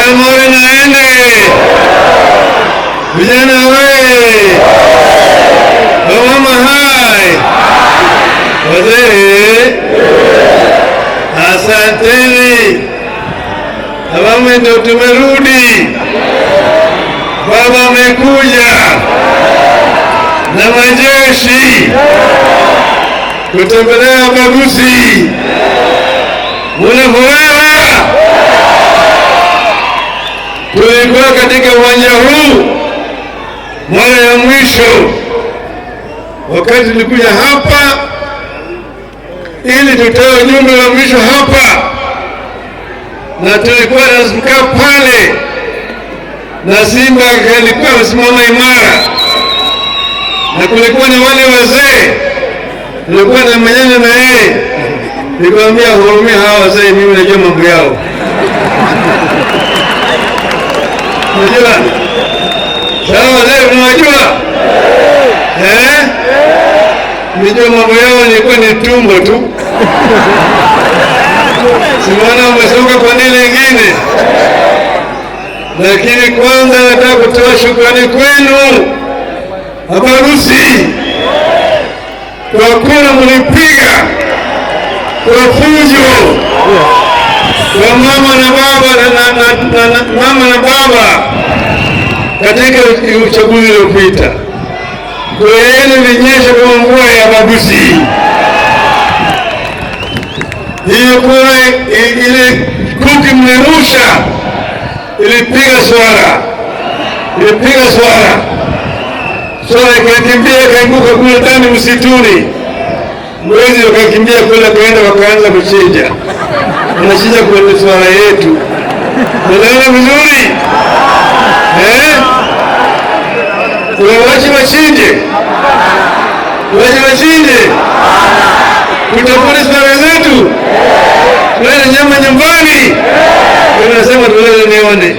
Jalmore naende. Vijana we. Wamama hai. Wazee. Asanteni. Wamama ndio tumerudi. Baba amekuja na majeshi kutembelea Bagusi. Muna furaha? Tulikuwa katika uwanja huu mara ya mwisho wakati tulikuja hapa ili tutoe ujumbe wa mwisho hapa, na tulikuwa tunakaa pale na Simba alikuwa amesimama imara, na kulikuwa na wale wazee tulikuwa na manyana na yeye. Nikamwambia hurumia hawa wazee, mimi najua mambo yao. Unajua? Sawa, wazee unajua? Nijua mambo yao, nilikuwa ni tumbo tu. Simona umesonga kwa nini lingine. Lakini kwanza nataka kutoa shukrani kwenu Bagusi kwa kura mlipiga kwa fujo kwa mama na baba katika uchaguzi uliopita. Kura yenu ilinyesha kwa mvua ya Bagusi. Hiyo kura ile kuki mlerusha ilipiga swara ikakimbia ikaanguka kule ndani msituni. Mwezi wakakimbia kule kaenda wakaanza kuchinja. Wanachinja kwa swara yetu. Unaona vizuri? Wache wachinje. Kutapuni swara zetu. Tulele nyama nyumbani. Tunasema tulele nione.